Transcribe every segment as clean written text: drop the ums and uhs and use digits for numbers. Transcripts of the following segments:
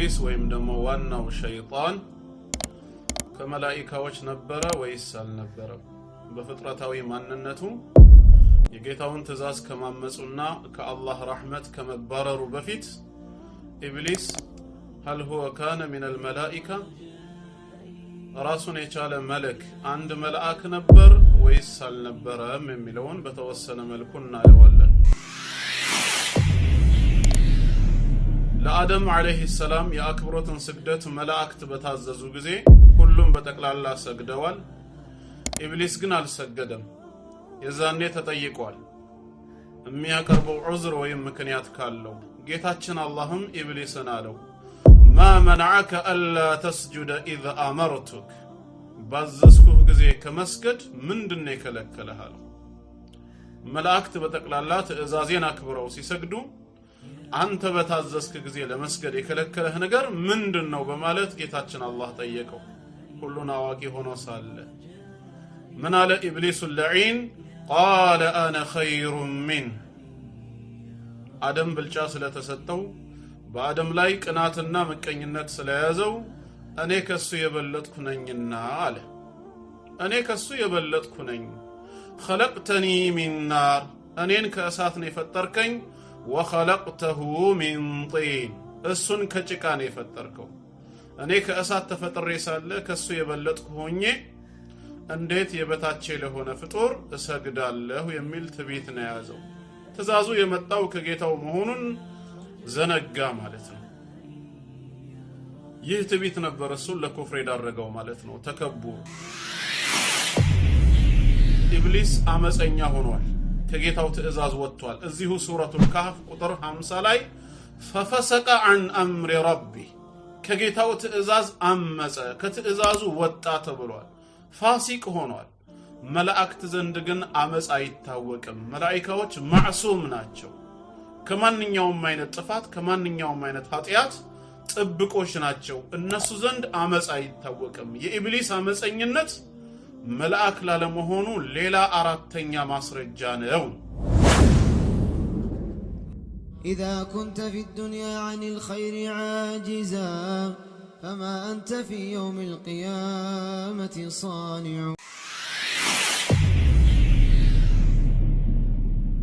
ኢብሊስ ወይም ደግሞ ዋናው ሸይጣን ከመላእክቶች ነበረ ወይስ አልነበረም? በፍጥረታዊ ማንነቱ የጌታውን ትእዛዝ ከማመጹና ከአላህ ረህመት ከመባረሩ በፊት ኢብሊስ هل هو كان من الملائكة ራሱን የቻለ መልአክ አንድ መልአክ ነበር ወይስ አልነበረም የሚለውን በተወሰነ መልኩ እናየዋለን። ለአደም አለይሂ ሰላም የአክብሮትን ስግደት መላእክት በታዘዙ ጊዜ ሁሉም በጠቅላላ ሰግደዋል። ኢብሊስ ግን አልሰገደም። የዛኔ ተጠይቋል። የሚያቀርበው ዑዝር ወይም ምክንያት ካለው ጌታችን አላህም ኢብሊስን አለው ما منعك ألا تسجد إذا أمرتك ባዘዝኩህ ጊዜ ከመስገድ ምንድነው የከለከለህ? መላእክት በጠቅላላ ትእዛዜን አክብረው ሲሰግዱ አንተ በታዘዝክ ጊዜ ለመስገድ የከለከለህ ነገር ምንድነው በማለት ጌታችን አላህ ጠየቀው። ሁሉን አዋቂ ሆኖ ሳለ ምን አለ ኢብሊስ ለዒን قال انا خير من አደም ብልጫ ስለተሰጠው በአደም ላይ ቅናትና መቀኝነት ስለያዘው እኔ ከሱ የበለጥኩ ነኝና አለ። እኔ ከሱ የበለጥኩ ነኝ። خلقتني من نار እኔን ከእሳት ነው የፈጠርከኝ وخلقته من طين እሱን ከጭቃ ነው የፈጠርከው። እኔ ከእሳት ተፈጥሬ ሳለ ከሱ የበለጥኩ ሆኜ እንዴት የበታቼ ለሆነ ፍጡር እሰግዳለሁ የሚል ትዕቢት ነው ያዘው። ትእዛዙ የመጣው ከጌታው መሆኑን ዘነጋ ማለት ነው። ይህ ትዕቢት ነበር እሱን ለኩፍር የዳረገው ማለት ነው። ተከቡር ኢብሊስ አመፀኛ ሆኗል። ከጌታው ትእዛዝ ወጥቷል። እዚሁ ሱረቱል ካህፍ ቁጥር 50 ላይ ففسق عن امر ربي ከጌታው ትእዛዝ አመፀ ከትእዛዙ ወጣ ተብሏል። ፋሲቅ ሆኗል። መላእክት ዘንድ ግን አመጽ አይታወቅም። መላእክቶች ማዕሱም ናቸው። ከማንኛውም አይነት ጥፋት ከማንኛውም አይነት ኃጢያት ጥብቆች ናቸው። እነሱ ዘንድ አመጽ አይታወቅም። የኢብሊስ አመፀኝነት መልአክ ላለመሆኑ ሌላ አራተኛ ማስረጃ ነው። إذا كنت في الدنيا عن الخير عاجزا فما أنت في يوم القيامة صانع.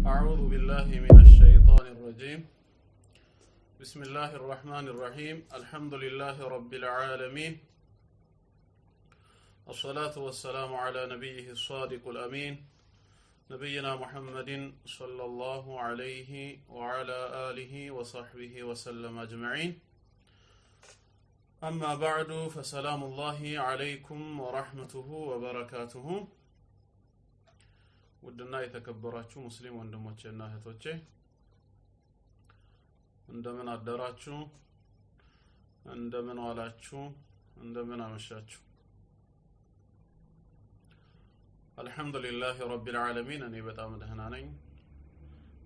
أعوذ بالله من الشيطان الرجيم. بسم الله الرحمن الرحيم. الحمد لله رب العالمين. الصلاة والسلام على نبيه الصادق الأمين نبينا محمد صلى الله عليه وعلى آله وصحبه وسلم أجمعين. أما بعد فسلام الله عليكم ورحمته وبركاته. ودنا يتكبراتشو مسلم وندموچنا እህቶቼ እንደምን አደራችሁ እንደምን ዋላችሁ እንደምን አመሻችሁ? አልহামዱሊላህ ረቢል ዓለሚን እኔ በጣም ደህና ነኝ።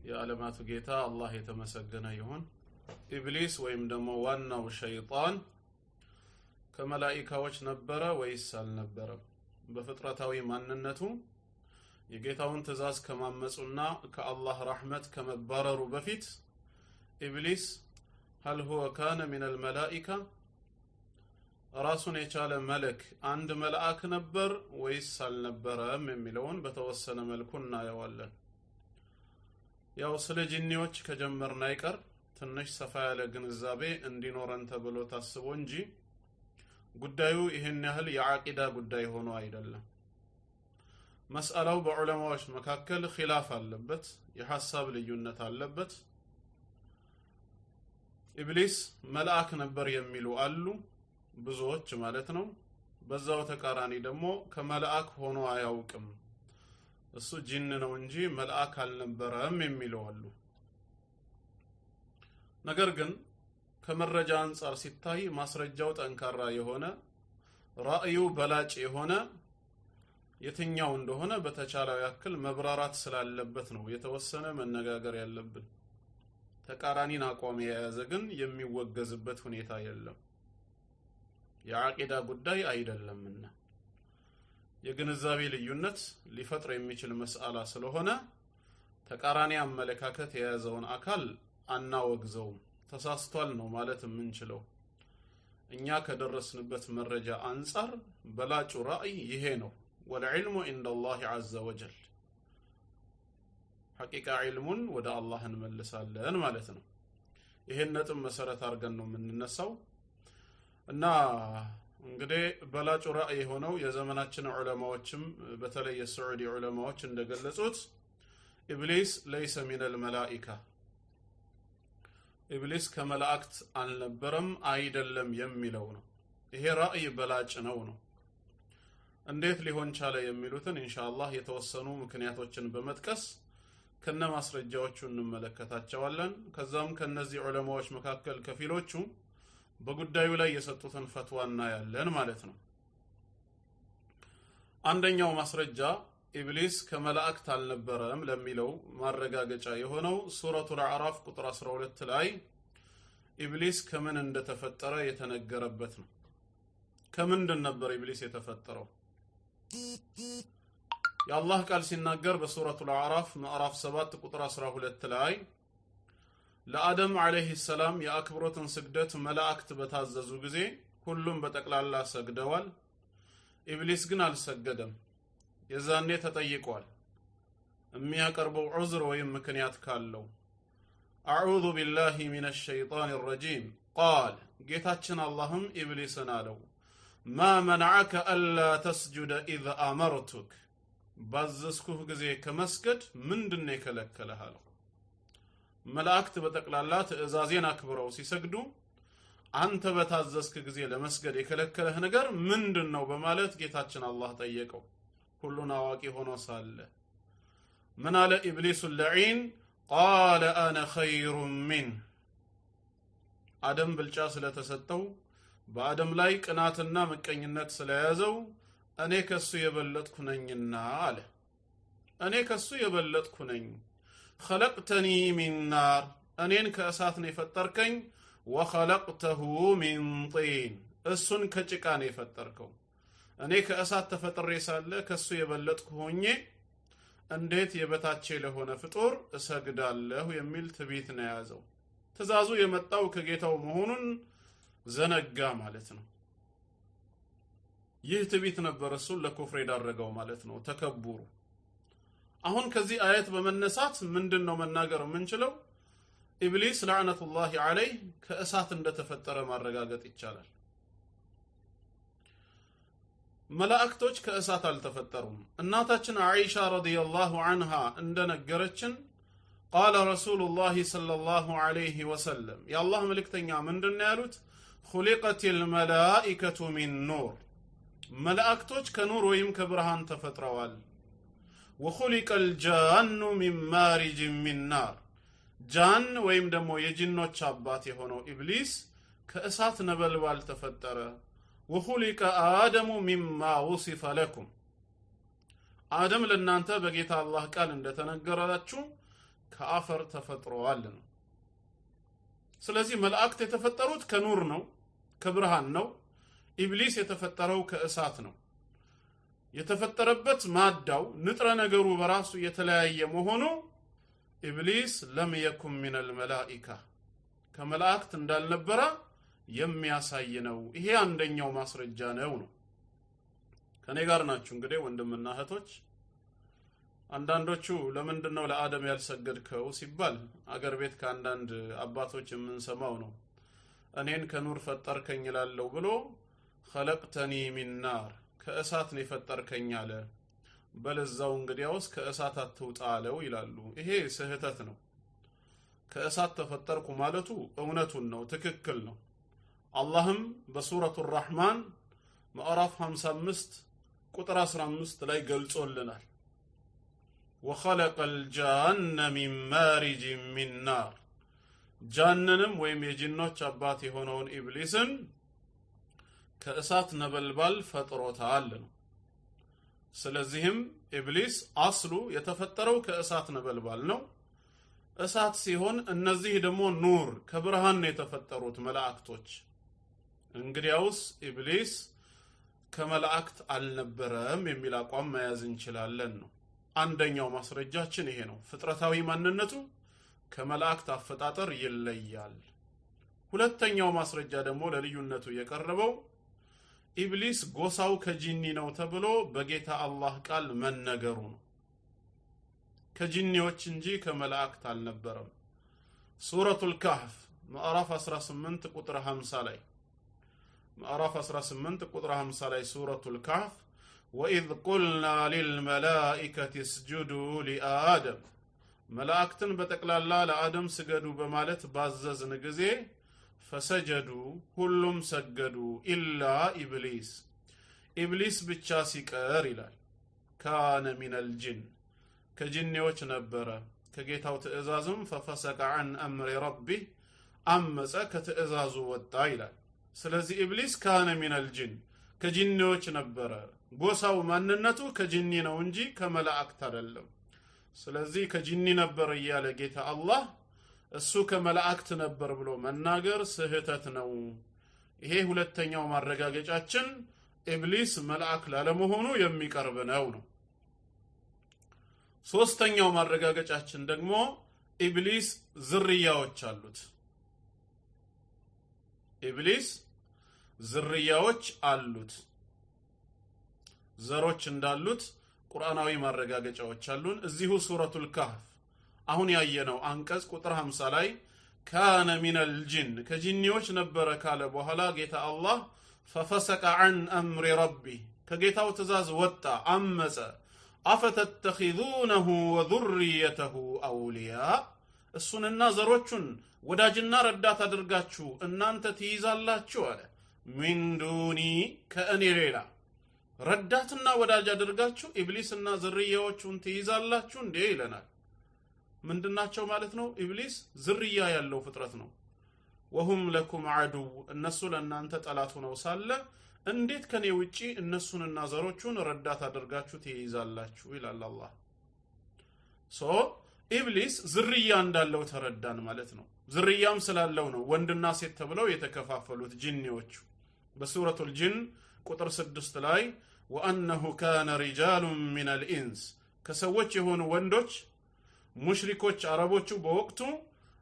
የዓለማቱ ጌታ አላህ የተመሰገነ ይሁን። ኢብሊስ ወይም ደግሞ ዋናው ሸይጣን ከመላእክቶች ነበረ ወይስ አልነበረም? በፍጥረታዊ ማንነቱ የጌታውን ትእዛዝ ከማመጹና ከአላህ ረህመት ከመባረሩ በፊት ኢብሊስ هل هو كان من الملائكة ራሱን የቻለ መልአክ አንድ መልአክ ነበር ወይስ አልነበረም የሚለውን በተወሰነ መልኩ እናየዋለን። ያው ስለ ጂኒዎች ከጀመርን አይቀር ትንሽ ሰፋ ያለ ግንዛቤ እንዲኖረን ተብሎ ታስቦ እንጂ ጉዳዩ ይሄን ያህል የዓቂዳ ጉዳይ ሆኖ አይደለም። መስአላው በዑለማዎች መካከል ኺላፍ አለበት፣ የሐሳብ ልዩነት አለበት። ኢብሊስ መልአክ ነበር የሚሉ አሉ፣ ብዙዎች ማለት ነው። በዛው ተቃራኒ ደግሞ ከመልአክ ሆኖ አያውቅም እሱ ጂን ነው እንጂ መልአክ አልነበረም የሚሉ አሉ። ነገር ግን ከመረጃ አንፃር ሲታይ ማስረጃው ጠንካራ የሆነ ራእዩ በላጭ የሆነ የትኛው እንደሆነ በተቻለው ያክል መብራራት ስላለበት ነው የተወሰነ መነጋገር ያለብን። ተቃራኒን አቋም የያዘ ግን የሚወገዝበት ሁኔታ የለም። የዓቂዳ ጉዳይ አይደለምና የግንዛቤ ልዩነት ሊፈጥር የሚችል መስአላ ስለሆነ ተቃራኒ አመለካከት የያዘውን አካል አናወግዘውም። ተሳስቷል ነው ማለት የምንችለው። እኛ ከደረስንበት መረጃ አንፃር በላጩ ራእይ ይሄ ነው። ወልዕልሙ ዒንደላሂ ዐዘ ወጀል ሐቂቃ ዒልሙን ወደ አላህ እንመልሳለን ማለት ነው። ይሄን ነጥብ መሰረት አድርገን ነው የምንነሳው እና እንግዲህ በላጩ ራእይ የሆነው የዘመናችን ዑለማዎችም በተለይ የሳዑዲ ዑለማዎች እንደገለጹት ኢብሊስ ለይሰ ሚነል መላኢካ ኢብሊስ ከመላእክት አልነበረም አይደለም የሚለው ነው። ይሄ ራእይ በላጭ ነው። እንዴት ሊሆን ቻለ የሚሉትን ኢንሻአላህ የተወሰኑ ምክንያቶችን በመጥቀስ ከነ ማስረጃዎቹ እንመለከታቸዋለን። ከዛም ከነዚህ ዑለማዎች መካከል ከፊሎቹ በጉዳዩ ላይ የሰጡትን ፈትዋ እናያለን ማለት ነው። አንደኛው ማስረጃ ኢብሊስ ከመላእክት አልነበረም ለሚለው ማረጋገጫ የሆነው ሱረቱል አዕራፍ ቁጥር 12 ላይ ኢብሊስ ከምን እንደተፈጠረ የተነገረበት ነው። ከምንድን ነበር ኢብሊስ የተፈጠረው? የአላህ ቃል ሲናገር በሱረቱል አዕራፍ ምዕራፍ 7 ቁጥር 12 ላይ ለአደም አለይሂ ሰላም የአክብሮትን ስግደት መላእክት በታዘዙ ጊዜ ሁሉም በጠቅላላ ሰግደዋል። ኢብሊስ ግን አልሰገደም። የዛኔ ተጠይቋል። የሚያቀርበው ዑዝር ወይም ምክንያት ካለው አዑዙ ቢላሂ ሚነሽ ሸይጣን ረጂም ቃል ጌታችን አላህም ኢብሊስን አለው ማ መነዐከ አላ ተስጁደ ኢዝ አመርቱክ ባዘዝኩህ ጊዜ ከመስገድ ምንድነው የከለከለህ አለው። መላእክት በጠቅላላ ትእዛዜን አክብረው ሲሰግዱ አንተ በታዘዝክ ጊዜ ለመስገድ የከለከለህ ነገር ምንድነው በማለት ጌታችን አላህ ጠየቀው። ሁሉን አዋቂ ሆኖ ሳለ ምን አለ ኢብሊሱ ለዒን ቃለ አነ ኸይሩ ሚን አደም ብልጫ ስለተሰጠው በአደም ላይ ቅናትና ምቀኝነት ስለያዘው እኔ ከሱ የበለጥኩ ነኝና አለ። እኔ ከሱ የበለጥኩ ነኝ። ኸለቅተኒ ሚን ናር እኔን ከእሳት ነው የፈጠርከኝ ወኸለቅተሁ ሚን ጢን እሱን ከጭቃ ነው የፈጠርከው። እኔ ከእሳት ተፈጥሬ ሳለ ከሱ የበለጥኩ ሆኜ እንዴት የበታቼ ለሆነ ፍጡር እሰግዳለሁ የሚል ትዕቢት ነው የያዘው። ትእዛዙ የመጣው ከጌታው መሆኑን ዘነጋ ማለት ነው። ይህ ትዕቢት ነበር እሱን ለኩፍር የዳረገው ማለት ነው፣ ተከቡሩ። አሁን ከዚህ አየት በመነሳት ምንድነው መናገር የምንችለው? ኢብሊስ ለዕነቱላሂ ዐለይህ ከእሳት እንደተፈጠረ ማረጋገጥ ይቻላል። መላእክቶች ከእሳት አልተፈጠሩም። እናታችን አይሻ ረዲየላሁ ዐንሃ እንደነገረችን ቃለ ረሱሉላሂ ሰለላሁ ዐለይሂ ወሰለም የአላህ መልእክተኛ ምንድነው ያሉት? ኹሊቀቲል መላኢከቱ ሚን ኑር መላእክቶች ከኑር ወይም ከብርሃን ተፈጥረዋል። ወኹሊቀል ጃኑ ሚን ማሪጅ ሚን ናር ጃን ወይም ደግሞ የጂኖች አባት የሆነው ኢብሊስ ከእሳት ነበልባል ተፈጠረ። ወኹሊቀ አደሙ ሚማ ወሲፈ ለኩም አደም ለእናንተ በጌታ አላህ ቃል እንደተነገራችሁ ከአፈር ተፈጥረዋል ነው። ስለዚህ መላእክት የተፈጠሩት ከኑር ነው፣ ከብርሃን ነው። ኢብሊስ የተፈጠረው ከእሳት ነው። የተፈጠረበት ማዳው ንጥረ ነገሩ በራሱ የተለያየ መሆኑ ኢብሊስ ለም የኩን ሚነል መላኢካ ከመላእክት እንዳልነበረ የሚያሳይ ነው። ይሄ አንደኛው ማስረጃ ነው። ከኔ ጋር ናችሁ እንግዲህ ወንድምና እህቶች። አንዳንዶቹ ለምንድነው ለአደም ያልሰገድከው ሲባል አገር ቤት ከአንዳንድ አባቶች የምንሰማው ነው። እኔን ከኑር ፈጠርከኝ ይላለው ብሎ ኸለቅተኒ ሚን ናር ከእሳት ነው የፈጠርከኝ አለ። በለዛው እንግዲያውስ ከእሳት አትውጣ አለው ይላሉ። ይሄ ስህተት ነው። ከእሳት ተፈጠርኩ ማለቱ እውነቱን ነው፣ ትክክል ነው። አላህም በሱረቱ ራህማን ምዕራፍ 55 ቁጥር 15 ላይ ገልጾልናል። ወኸለቀል ጃነ ሚን ማሪጅ ሚን ናር ጃንንም ወይም የጂኖች አባት የሆነውን ኢብሊስን ከእሳት ነበልባል ፈጥሮታል ነው። ስለዚህም ኢብሊስ አስሉ የተፈጠረው ከእሳት ነበልባል ነው። እሳት ሲሆን እነዚህ ደግሞ ኑር ከብርሃን ነው የተፈጠሩት መላእክቶች። እንግዲያውስ ኢብሊስ ከመላእክት አልነበረም የሚል አቋም መያዝ እንችላለን ነው። አንደኛው ማስረጃችን ይሄ ነው። ፍጥረታዊ ማንነቱ ከመላእክት አፈጣጠር ይለያል። ሁለተኛው ማስረጃ ደግሞ ለልዩነቱ የቀረበው ኢብሊስ ጎሳው ከጂኒ ነው ተብሎ በጌታ አላህ ቃል መነገሩ ነው። ከጂኒዎች እንጂ ከመላእክት አልነበረም። ሱረቱል ካህፍ ምዕራፍ 18 ቁጥር 50 ላይ ምዕራፍ 18 ቁጥር 50 ላይ ሱረቱል ካህፍ ወኢዝ ቁልና ሊልመላኢከቲ እስጁዱ ሊአደም መላእክትን በጠቅላላ ለአደም ስገዱ በማለት ባዘዝን ጊዜ ፈሰጀዱ ሁሉም ሰገዱ ኢላ ኢብሊስ ኢብሊስ ብቻ ሲቀር ይላል ካነ ሚነል ጂን ከጂኒዎች ነበረ ከጌታው ትእዛዝም ፈፈሰቀ عن امر ربه አመፀ ከትእዛዙ ወጣ ይላል። ስለዚህ ኢብሊስ ካነ ሚነል ጂን ከጂኒዎች ነበረ ጎሳው ማንነቱ ከጂኒ ነው እንጂ ከመላእክት አይደለም። ስለዚህ ከጂኒ ነበር እያለ ጌታ አላህ እሱ ከመላእክት ነበር ብሎ መናገር ስህተት ነው። ይሄ ሁለተኛው ማረጋገጫችን ኢብሊስ መልአክ ላለመሆኑ የሚቀርብ ነው። ሶስተኛው ማረጋገጫችን ደግሞ ኢብሊስ ዝርያዎች አሉት። ኢብሊስ ዝርያዎች አሉት፣ ዘሮች እንዳሉት ቁርአናዊ ማረጋገጫዎች አሉን። እዚሁ ሱረቱል ካህፍ አሁን ያየነው አንቀጽ ቁጥር 50 ላይ ካነ ሚነል ጂን ከጂኒዎች ነበረ ካለ በኋላ ጌታ አላህ ፈፈሰቀ عن امر ربه ከጌታው ትእዛዝ ወጣ አመፀ አፈተተኺዙነሁ ወذريته አውሊያء እሱንና ዘሮቹን ወዳጅና ረዳት አድርጋችሁ እናንተ ትይዛላችሁ አለ። ሚን ዱኒ ከእኔ ሌላ ረዳትና ወዳጅ አድርጋችሁ ኢብሊስና ዝርያዎቹን ትይዛላችሁ እንዴ ይለናል። ምንድናቸው ማለት ነው? ኢብሊስ ዝርያ ያለው ፍጥረት ነው። ወሁም ለኩም አዱ እነሱ ለእናንተ ጠላት ሆነው ሳለ እንዴት ከኔ ውጪ እነሱንና ዘሮቹን ረዳት አድርጋችሁ ትይዛላችሁ ይላል አላህ። ኢብሊስ ዝርያ እንዳለው ተረዳን ማለት ነው። ዝርያም ስላለው ነው ወንድና ሴት ተብለው የተከፋፈሉት ጂኒዎቹ። በሱረቱል ጂን ቁጥር 6 ላይ ወአንሁ ካነ ሪጃሉን ሚነል ኢንስ ከሰዎች የሆኑ ወንዶች ሙሽሪኮች አረቦቹ በወቅቱ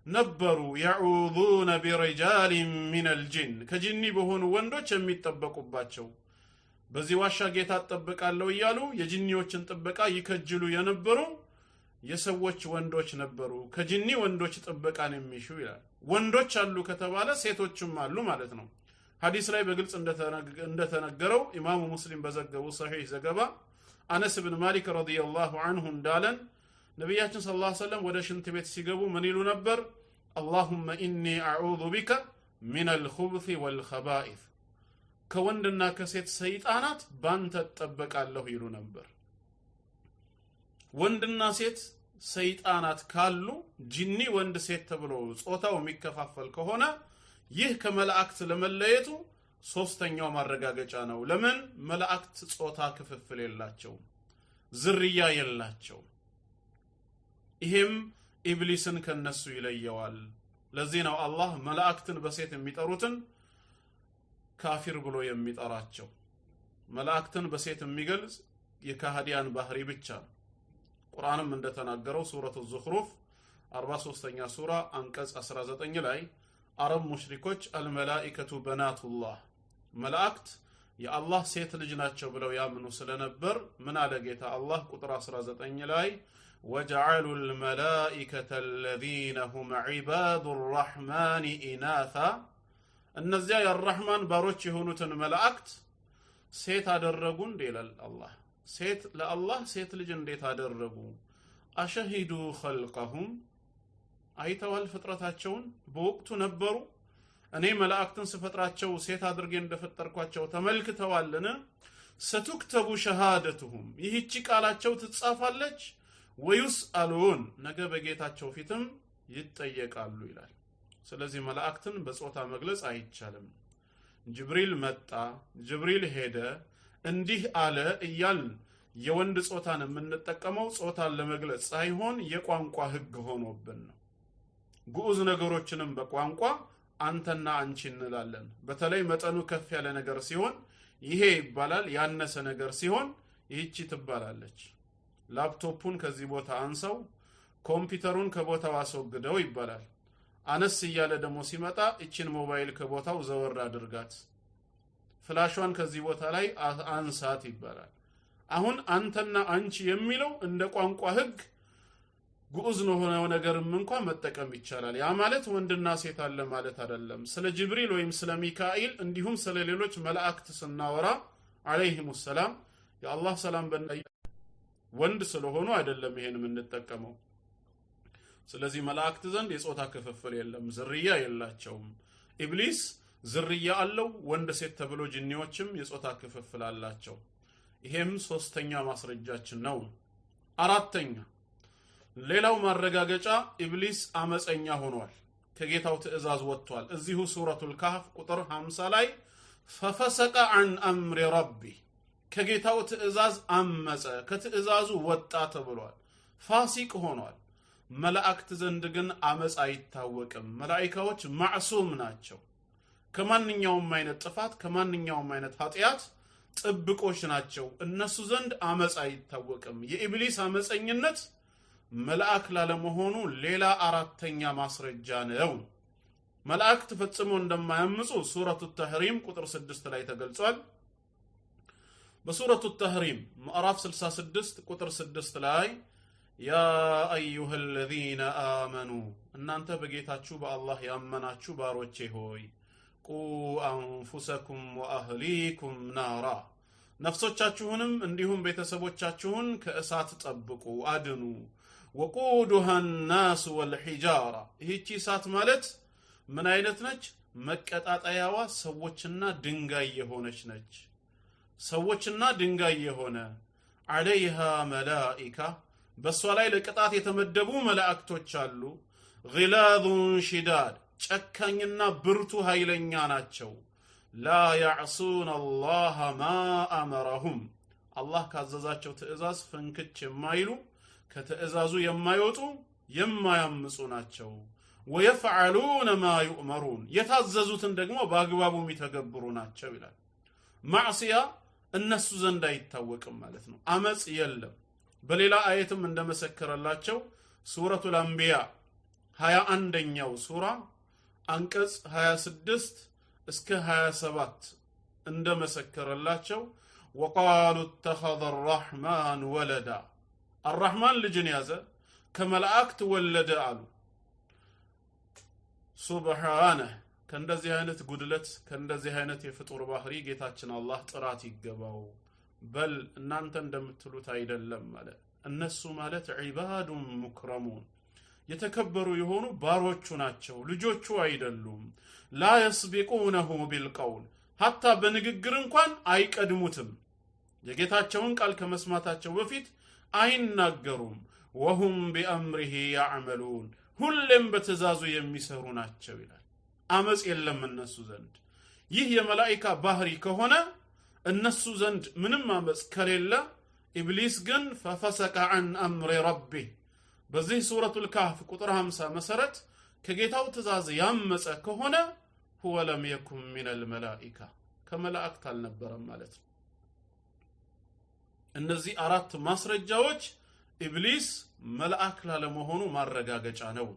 ነበሩ ያዑዙነ ቢሪጃሊን ሚነል ጂን ከጂኒ በሆኑ ወንዶች የሚጠበቁባቸው በዚህ ዋሻ ጌታ ተጠብቃለሁ እያሉ የጂኒዎችን ጥበቃ ይከጅሉ የነበሩ የሰዎች ወንዶች ነበሩ። ከጂኒ ወንዶች ጥበቃን የሚሹ ይላል። ወንዶች አሉ ከተባለ ሴቶችም አሉ ማለት ነው። ሐዲስ ላይ በግልጽ እንደተነገረው ኢማሙ ሙስሊም በዘገቡ ሰሂህ ዘገባ አነስ ብን ማሊክ ረዲየላሁ ዐንሁ እንዳለን ነብያችን ሰለላሁ ዐለይሂ ወሰለም ወደ ሽንት ቤት ሲገቡ ምን ይሉ ነበር? አላሁመ ኢኒ አዑዙ ቢከ ሚነል ኹብሲ ወልኸባኢስ ከወንድና ከሴት ሰይጣናት ባንተ ተጠበቃለሁ ይሉ ነበር። ወንድና ሴት ሰይጣናት ካሉ ጂኒ ወንድ ሴት ተብሎ ጾታው የሚከፋፈል ከሆነ ይህ ከመላእክት ለመለየቱ ሶስተኛው ማረጋገጫ ነው። ለምን? መላእክት ጾታ ክፍፍል የላቸው፣ ዝርያ የላቸው። ይሄም ኢብሊስን ከነሱ ይለየዋል። ለዚህ ነው አላህ መላእክትን በሴት የሚጠሩትን ካፊር ብሎ የሚጠራቸው። መላእክትን በሴት የሚገልጽ የካህዲያን ባህሪ ብቻ ነው። ቁርአንም እንደተናገረው ሱረቱ ዙኽሩፍ 43ኛ ሱራ አንቀጽ 19 ላይ አረብ ሙሽሪኮች አልመላኢከቱ በናቱላህ መላእክት የአላህ ሴት ልጅ ናቸው ብለው ያምኑ ስለነበር ምን አለ ጌታ አላህ ቁጥር 19 ላይ وجعلوا الملائكة الذين هم عباد الرحمن إناثا እነዚያ የረህማን ባሮች የሆኑትን መላእክት ሴት አደረጉ እንዴ ይላል አላህ። ሴት ለአላህ ሴት ልጅ እንዴት አደረጉ? አሸሂዱ ኸልቀሁም አይተዋል ፍጥረታቸውን በወቅቱ ነበሩ። እኔ መላእክትን ስፈጥራቸው ሴት አድርጌ እንደፈጠርኳቸው ተመልክተዋልን? ሰቱክተቡ ሸሃደቱሁም ይህቺ ቃላቸው ትጻፋለች። ወይስአሉን ነገ በጌታቸው ፊትም ይጠየቃሉ ይላል። ስለዚህ መላእክትን በጾታ መግለጽ አይቻልም። ጅብሪል መጣ፣ ጅብሪል ሄደ፣ እንዲህ አለ እያልን የወንድ ጾታን የምንጠቀመው ጾታን ለመግለጽ ሳይሆን የቋንቋ ህግ ሆኖብን ነው። ግዑዝ ነገሮችንም በቋንቋ አንተና አንቺ እንላለን። በተለይ መጠኑ ከፍ ያለ ነገር ሲሆን ይሄ ይባላል፣ ያነሰ ነገር ሲሆን ይህቺ ትባላለች። ላፕቶፑን ከዚህ ቦታ አንሰው፣ ኮምፒውተሩን ከቦታው አስወግደው ይባላል። አነስ እያለ ደግሞ ሲመጣ እቺን ሞባይል ከቦታው ዘወር አድርጋት፣ ፍላሿን ከዚህ ቦታ ላይ አንሳት ይባላል። አሁን አንተና አንቺ የሚለው እንደ ቋንቋ ህግ ግዑዝ ነው ሆነው ነገርም እንኳን መጠቀም ይቻላል። ያ ማለት ወንድና ሴት አለ ማለት አይደለም። ስለ ጅብሪል ወይም ስለ ሚካኤል እንዲሁም ስለ ሌሎች መላእክት ስናወራ አለይሂሙ ሰላም የአላህ ሰላም ወንድ ስለሆኑ አይደለም ይሄን የምንጠቀመው። ስለዚህ መላእክት ዘንድ የጾታ ክፍፍል የለም፣ ዝርያ የላቸውም። ኢብሊስ ዝርያ አለው፣ ወንድ ሴት ተብሎ ጂኒዎችም የጾታ ክፍፍል አላቸው። ይሄም ሶስተኛ ማስረጃችን ነው። አራተኛ ሌላው ማረጋገጫ ኢብሊስ አመፀኛ ሆኗል፣ ከጌታው ትእዛዝ ወጥቷል። እዚሁ ሱረቱል ካህፍ ቁጥር 50 ላይ ፈፈሰቀ عن امر ربي ከጌታው ትእዛዝ አመፀ፣ ከትእዛዙ ወጣ ተብሏል። ፋሲቅ ሆኗል። መላእክት ዘንድ ግን አመፅ አይታወቅም። መላእክቶች ማዕሱም ናቸው። ከማንኛውም አይነት ጥፋት ከማንኛውም አይነት ኃጢያት ጥብቆች ናቸው። እነሱ ዘንድ አመፅ አይታወቅም። የኢብሊስ አመፀኝነት መላእክ ላለመሆኑ ሌላ አራተኛ ማስረጃ ነው። መላእክት ፈጽሞ እንደማያምፁ ሱረቱ ተህሪም ቁጥር 6 ላይ ተገልጿል። በሱረቱ ተህሪም ምዕራፍ 66 ቁጥር 6 ላይ ያ አዩሃ الذين آمنوا እናንተ በጌታችሁ በአላህ ያመናችሁ ባሮቼ ሆይ ቁ አንፉሰኩም ወአህሊኩም ናራ ነፍሶቻችሁንም እንዲሁም ቤተሰቦቻችሁን ከእሳት ጠብቁ አድኑ። وقودها الناس والحجاره ይህቺ እሳት ማለት ምን አይነት ነች? መቀጣጣያዋ ሰዎችና ድንጋይ የሆነች ነች። ሰዎችና ድንጋይ የሆነ عليها ملائكه በሷ ላይ ለቅጣት የተመደቡ መላእክቶች አሉ። غلاظ شداد ጨካኝና ብርቱ ኃይለኛ ናቸው። لا يعصون الله ما امرهم አላህ ካዘዛቸው ትእዛዝ ፍንክች የማይሉ ከትእዛዙ የማይወጡ የማያምፁ ናቸው። ويفعلون ما يؤمرون የታዘዙትን ደግሞ በአግባቡ የሚተገብሩ ናቸው ይላል። ማዕሲያ እነሱ ዘንድ አይታወቅም ማለት ነው። አመጽ የለም። በሌላ አየትም እንደመሰከረላቸው ሱረቱል አንቢያ 21ኛው ሱራ አንቀጽ 26 እስከ 27 እንደመሰከረላቸው وقالوا اتخذ الرحمن ولدا الرحمن ልጅን ያዘ ከመላእክት ወለደ አሉ። ሱብሃነህ ከእንደዚህ አይነት ጉድለት ከእንደዚህ አይነት የፍጡር ባህሪ ጌታችን አላህ ጥራት ይገባው። በል እናንተ እንደምትሉት አይደለም ማለት እነሱ ማለት ዒባዱን ሙክረሙን የተከበሩ የሆኑ ባሮቹ ናቸው፣ ልጆቹ አይደሉም። ላ يسبقونه بالقول hatta በንግግር እንኳን አይቀድሙትም። የጌታቸውን ቃል ከመስማታቸው በፊት አይናገሩም። وهم بأمره يعملون ሁሌም በትእዛዙ የሚሰሩ ናቸው ይላል። አመጽ የለም እነሱ ዘንድ። ይህ የመላእክት ባህሪ ከሆነ እነሱ ዘንድ ምንም አመጽ ከሌለ ኢብሊስ ግን ففسق عن امر ربه በዚህ ሱረቱል ካህፍ ቁጥር 50 መሰረት ከጌታው ትእዛዝ ያመጸ ከሆነ هو لم يكن من الملائكه ከመላእክት አልነበረም ማለት ነው። እነዚህ አራት ማስረጃዎች ኢብሊስ መልአክ ላለመሆኑ ማረጋገጫ ነው።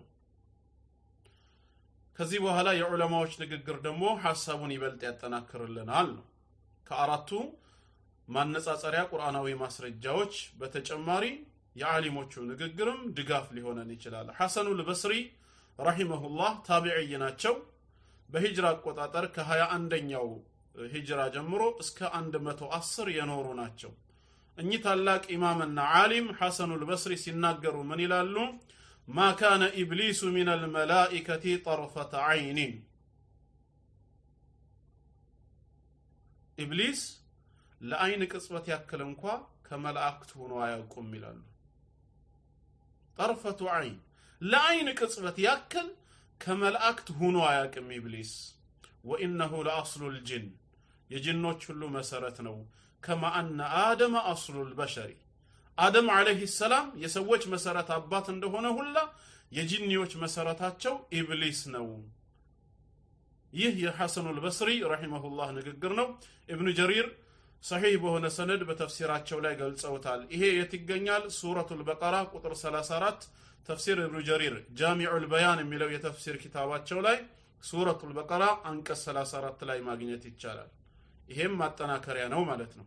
ከዚህ በኋላ የዑለማዎች ንግግር ደግሞ ሐሳቡን ይበልጥ ያጠናክርልናል ነው። ከአራቱ ማነጻጸሪያ ቁርአናዊ ማስረጃዎች በተጨማሪ የዓሊሞቹ ንግግርም ድጋፍ ሊሆነን ይችላል። ሐሰኑል በስሪ ረሂመሁላህ ታቢዒ ናቸው። በሂጅራ አቆጣጠር ከ21ኛው ሂጅራ ጀምሮ እስከ 110 የኖሩ ናቸው። እኚህ ታላቅ ኢማምና ዓሊም ሐሰኑል በስሪ ሲናገሩ ምን ይላሉ? ما كان إبليس من الملائكة طرفة عين إبليس لعين قصبت يأكل انكوا كملائكت هنو يقوم ይላሉ። طرفة عين لعين قصبت يأكل كملائكت هنو يقوم إبليس وإنه لأصل الجن የጅኖች ሁሉ መሰረት ነው። كما أن آدم أصل البشر አደም አለይሂ ሰላም የሰዎች መሰረት አባት እንደሆነ ሁላ የጂኒዎች መሰረታቸው ኢብሊስ ነው። ይህ የሐሰኑል በስሪ ረሂመሁላህ ንግግር ነው። ኢብኑ ጀሪር ሰሂህ በሆነ ሰነድ በተፍሲራቸው ላይ ገልጸውታል። ይሄ የት ይገኛል? ሱረቱል በቀራ ቁጥር 34 ተፍሲር ኢብኑ ጀሪር ጃሚዑል በያን የሚለው የተፍሲር ኪታባቸው ላይ ሱረቱል በቀራ አንቀጽ 34 ላይ ማግኘት ይቻላል። ይሄም ማጠናከሪያ ነው ማለት ነው።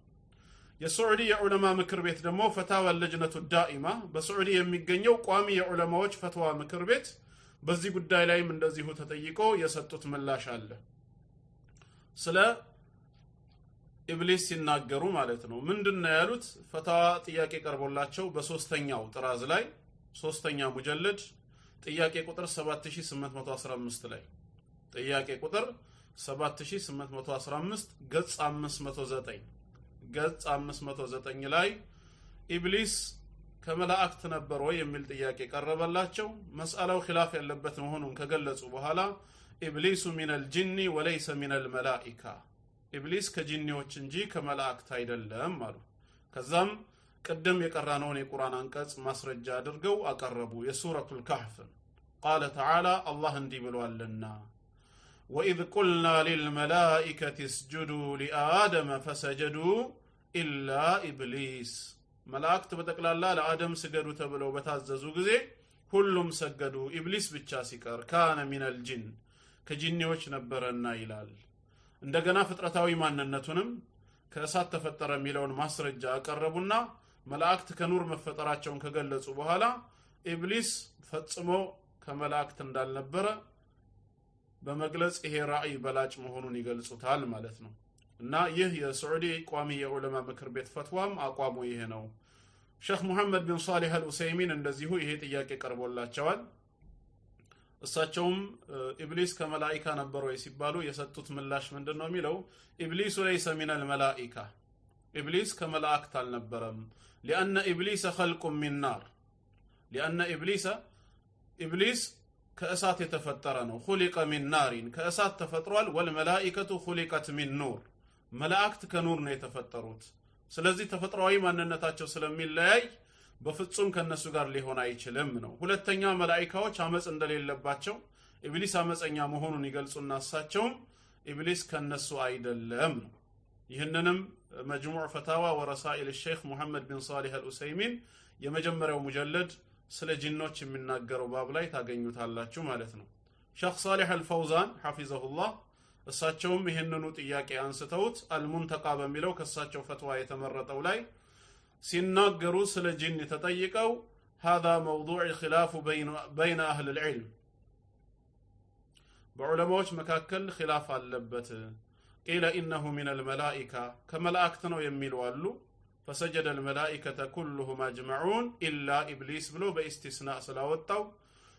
የሳዑዲ የዑለማ ምክር ቤት ደግሞ ፈታዋ ለጅነቱ ዳኢማ በሳዑዲ የሚገኘው ቋሚ የዑለማዎች ፈትዋ ምክር ቤት በዚህ ጉዳይ ላይም እንደዚሁ ተጠይቆ የሰጡት ምላሽ አለ። ስለ ኢብሊስ ሲናገሩ ማለት ነው ምንድነው ያሉት? ፈታዋ ጥያቄ ቀርቦላቸው በሶስተኛው ጥራዝ ላይ ሶስተኛ ሙጀለድ ጥያቄ ቁጥር 7815 ላይ ጥያቄ ቁጥር 7815 ገጽ 509 ላይ ኢብሊስ ከመላእክት ነበር ወይ የሚል ጥያቄ ቀረበላቸው። መስአላው ኺላፍ ያለበት መሆኑን ከገለጹ በኋላ ኢብሊሱ ሚነል ጂኒ ወለይሰ ሚነል መላኢካ ኢብሊስ ከጂኒዎች እንጂ ከመላእክት አይደለም አሉ። ከዛም ቀደም የቀራነውን የቁርአን አንቀጽ ማስረጃ አድርገው አቀረቡ። የሱረቱል ካህፍ ቃለ ተዓላ አላህ እንዲህ ብሏልና ወኢዝ ቁልና ሊልመላኢከቲ እስጁዱ ሊአደመ ፈሰጀዱ ኢላ ኢብሊስ መላእክት በጠቅላላ ለአደም ስገዱ ተብለው በታዘዙ ጊዜ ሁሉም ሰገዱ ኢብሊስ ብቻ ሲቀር ካነ ሚነል ጂን ከጂኒዎች ነበረና ይላል። እንደገና ፍጥረታዊ ማንነቱንም ከእሳት ተፈጠረ የሚለውን ማስረጃ አቀረቡና መላእክት ከኑር መፈጠራቸውን ከገለጹ በኋላ ኢብሊስ ፈጽሞ ከመላእክት እንዳልነበረ በመግለጽ ይሄ ራእይ በላጭ መሆኑን ይገልጹታል ማለት ነው። እና ይህ የሳዑዲ ቋሚ የዑለማ ምክር ቤት ፈትዋም አቋሙ ይሄ ነው። ሼክ መሐመድ ቢን ሷሊህ አልኡሰይሚን እንደዚሁ ይሄ ጥያቄ ቀርቦላቸዋል። እሳቸውም ኢብሊስ ከመላእክት ነበር ወይ ሲባሉ የሰጡት ምላሽ ምንድነው የሚለው? ኢብሊስ ለይሰ ሚነል መላኢካ ኢብሊስ ከመላእክት አልነበረም። لأن إبليس خلق من نار لأن إبليس كأسات يتفترنه خلق من نار كأسات تفترال والملائكة خلقت من نور ملائكت كنور يتفتروت ስለዚህ ተፈጥሯዊ ማንነታቸው ስለሚለያይ በፍጹም ከነሱ ጋር ሊሆን አይችልም ነው። ሁለተኛ መላእክቶች አመጽ እንደሌለባቸው ኢብሊስ አመጽኛ መሆኑን ይገልጹና እሳቸውም ኢብሊስ ከነሱ አይደለም ነው። ይህንንም መጅሙዕ ፈታዋ ወረሳኢል ሼክ መሐመድ ቢን ሷሊህ አልኡሰይሚን የመጀመሪያው ሙጀለድ ስለ ጂኖች የሚናገረው ባብ ላይ ታገኙታላችሁ ማለት ነው። ሼክ ሷሊህ አልፈውዛን ሐፊዘሁላህ እሳቸውም ይህንኑ ጥያቄ አንስተውት አልሙንተቃ በሚለው ከእሳቸው ፈትዋ የተመረጠው ላይ ሲናገሩ ስለ ጂን ተጠይቀው هذا موضوع خلاف بين أهل العلم በዑለማዎች መካከል ኺላፍ አለበት። قيل إنه من الملائكة كملائكة ነው የሚሉ አሉ። فسجد الملائكة كلهم أجمعون إلا إبليس ብሎ በኢስቲስናእ ስላወጣው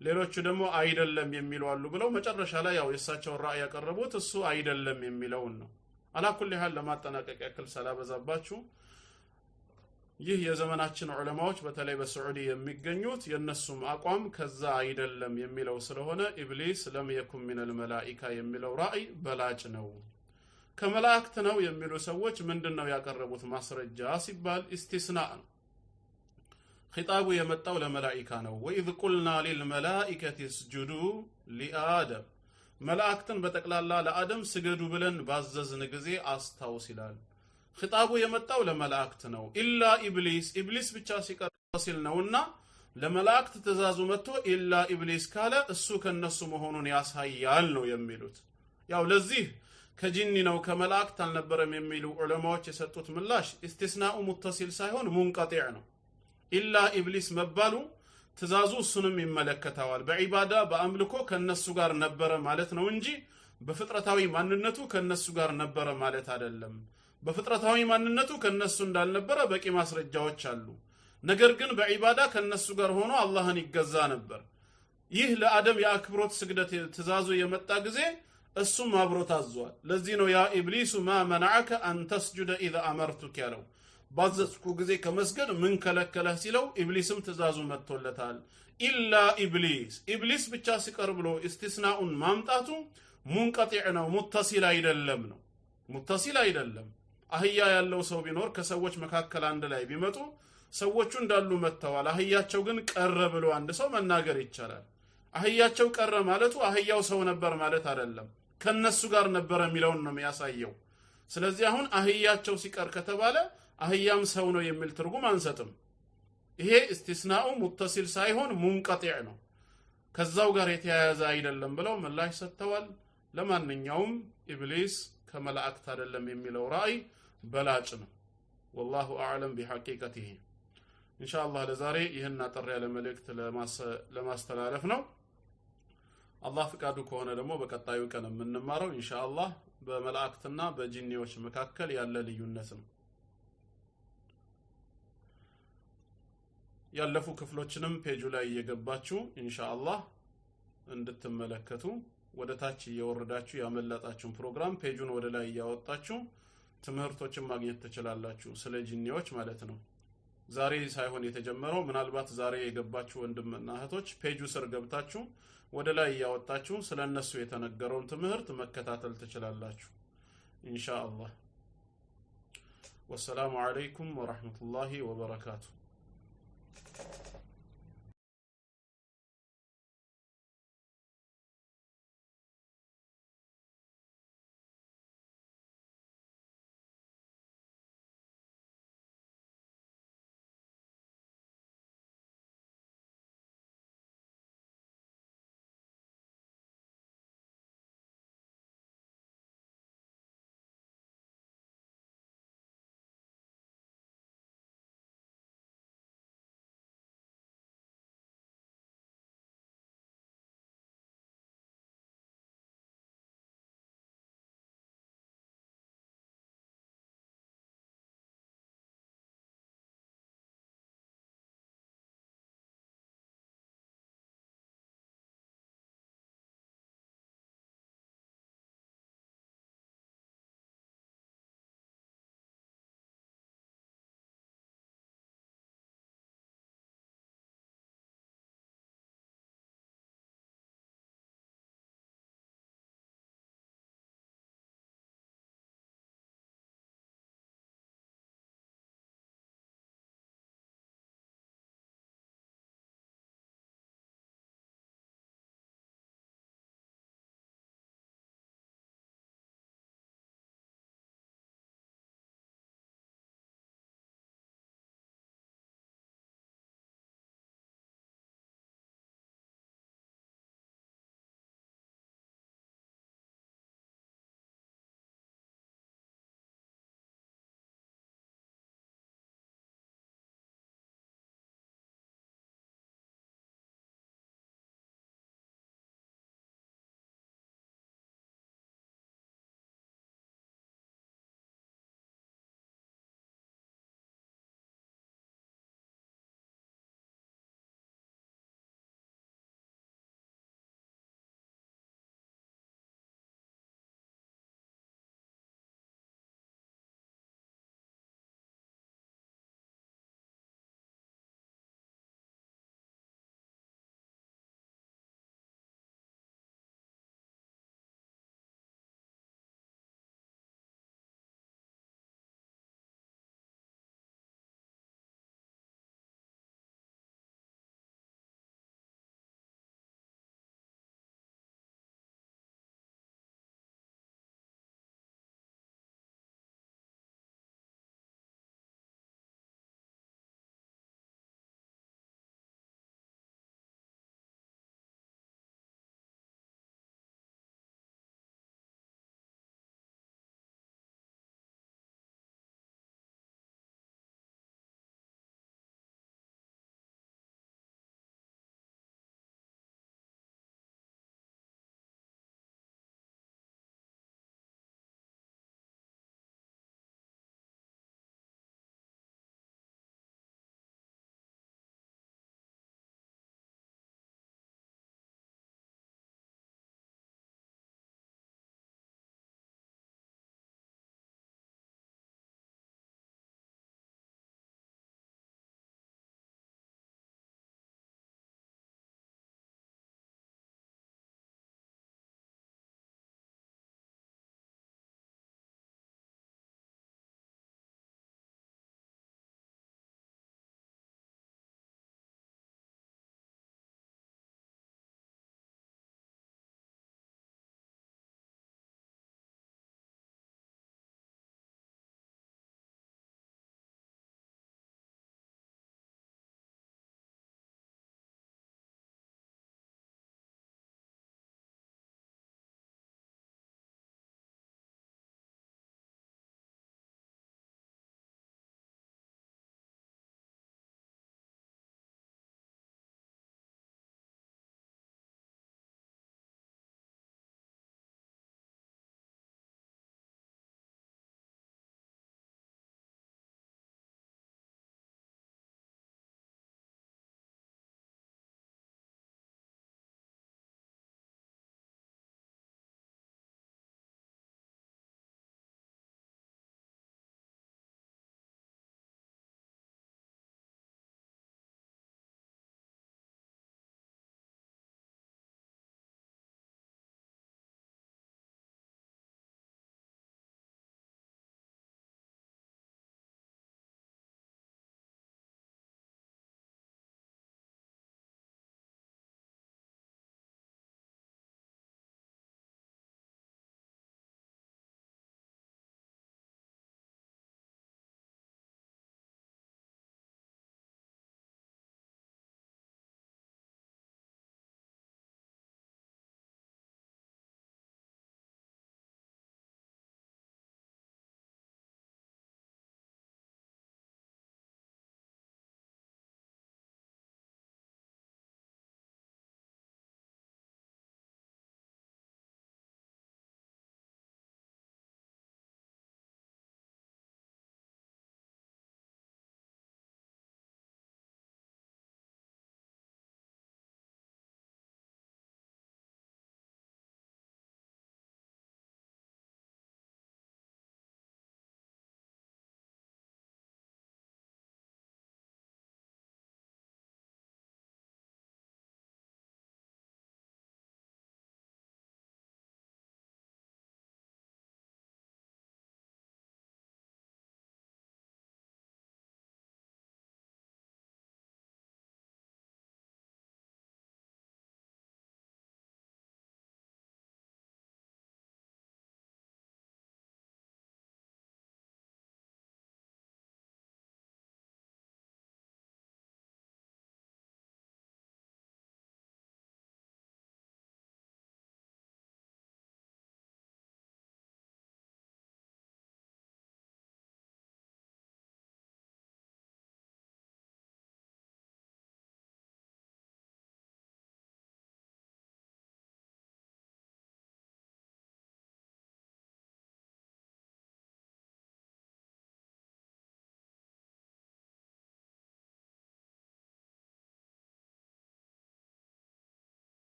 ሌሎቹ ደግሞ አይደለም የሚሉ አሉ ብለው መጨረሻ ላይ ያው የሳቸው ራእይ ያቀረቡት እሱ አይደለም የሚለውን ነው። አላኩል ሐል ለማጠናቀቅ ያክል ሰላበዛባችሁ ይህ የዘመናችን ዑለማዎች በተለይ በሳዑዲ የሚገኙት የነሱም አቋም ከዛ አይደለም የሚለው ስለሆነ ኢብሊስ ለም የኩን ሚነል መላኢካ የሚለው ራእይ በላጭ ነው። ከመላእክት ነው የሚሉ ሰዎች ምንድነው ያቀረቡት ማስረጃ ሲባል ኢስቲስናእ ነው። ኺጣቡ የመጣው ለመላኢካ ነው። ወኢዝ ቁልና ሊልመላኢከቲ እስጁዱ ሊአደም መላእክትን በጠቅላላ ለአደም ስገዱ ብለን ባዘዝን ጊዜ አስታውስ ይላል። ኺጣቡ የመጣው ለመላእክት ነው። ኢላ ኢብሊስ ብቻ ሲቀር ሲል ነውና ለመላእክት ትእዛዙ መጥቶ ኢላ ኢብሊስ ካለ እሱ ከነሱ መሆኑን ያሳያል ነው የሚሉት። ያው ለዚህ ከጂኒ ነው ከመላእክት አልነበረም የሚሉ ዑለማዎች የሰጡት ምላሽ ኢስቲስናኡ ሙተሲል ሳይሆን ሙንቀጢዕ ነው። ኢላ ኢብሊስ መባሉ ትእዛዙ እሱንም ይመለከታል። በዒባዳ በአምልኮ ከነሱ ጋር ነበረ ማለት ነው እንጂ በፍጥረታዊ ማንነቱ ከነሱ ጋር ነበረ ማለት አይደለም። በፍጥረታዊ ማንነቱ ከነሱ እንዳልነበረ በቂ ማስረጃዎች አሉ። ነገር ግን በዒባዳ ከነሱ ጋር ሆኖ አላህን ይገዛ ነበር። ይህ ለአደም የአክብሮት ስግደት ትእዛዙ የመጣ ጊዜ እሱም አብሮት አዟል። ለዚህ ነው ያ ኢብሊሱ ማ መንዐከ አን ተስጁደ ኢዘ አመርቱክ ያለው። ባዘዝኩ ጊዜ ከመስገድ ምን ከለከለህ ሲለው ኢብሊስም ትእዛዙ መጥቶለታል። ኢላ ኢብሊስ ብቻ ሲቀር ብሎ ኢስቲስናኡን ማምጣቱ ሙንቀጢዕ ነው፣ ሙተሲል አይደለም ነው። ሙተሲል አይደለም። አህያ ያለው ሰው ቢኖር ከሰዎች መካከል አንድ ላይ ቢመጡ ሰዎቹ እንዳሉ መተዋል፣ አህያቸው ግን ቀረ ብሎ አንድ ሰው መናገር ይቻላል። አህያቸው ቀረ ማለቱ አህያው ሰው ነበር ማለት አይደለም፣ ከነሱ ጋር ነበር የሚለውን ነው የሚያሳየው። ስለዚህ አሁን አህያቸው ሲቀር ከተባለ አህያም ሰው ነው የሚል ትርጉም አንሰጥም። ይሄ استثناء متصل ሳይሆን منقطع ነው ከዛው ጋር የተያያዘ አይደለም ብለው ምላሽ ሰጥተዋል ለማንኛውም ኢብሊስ ከመላእክት አይደለም የሚለው ራእይ በላጭ ነው والله اعلم بحقيقته ان شاء الله ለዛሬ ይሄን አጠር ያለ መልእክት ለማስተላለፍ ነው አላህ ፍቃዱ ከሆነ ደግሞ በቀጣዩ ቀን የምንማረው ኢንሻአላህ በመላእክትና በጂኒዎች መካከል ያለ ልዩነት ነው ያለፉ ክፍሎችንም ፔጁ ላይ እየገባችሁ ኢንሻአላህ እንድትመለከቱ ወደ ታች እየወረዳችሁ ያመለጣችሁን ፕሮግራም ፔጁን ወደ ላይ ያወጣችሁ ትምህርቶችን ማግኘት ትችላላችሁ ስለ ጂኒዎች ማለት ነው ዛሬ ሳይሆን የተጀመረው ምናልባት ዛሬ የገባችሁ ወንድምና እህቶች ፔጁ ስር ገብታችሁ ወደ ላይ ያወጣችሁ ስለነሱ የተነገረውን ትምህርት መከታተል ትችላላችሁ ኢንሻአላህ ወሰላሙ አለይኩም ወራህመቱላሂ ወበረካቱ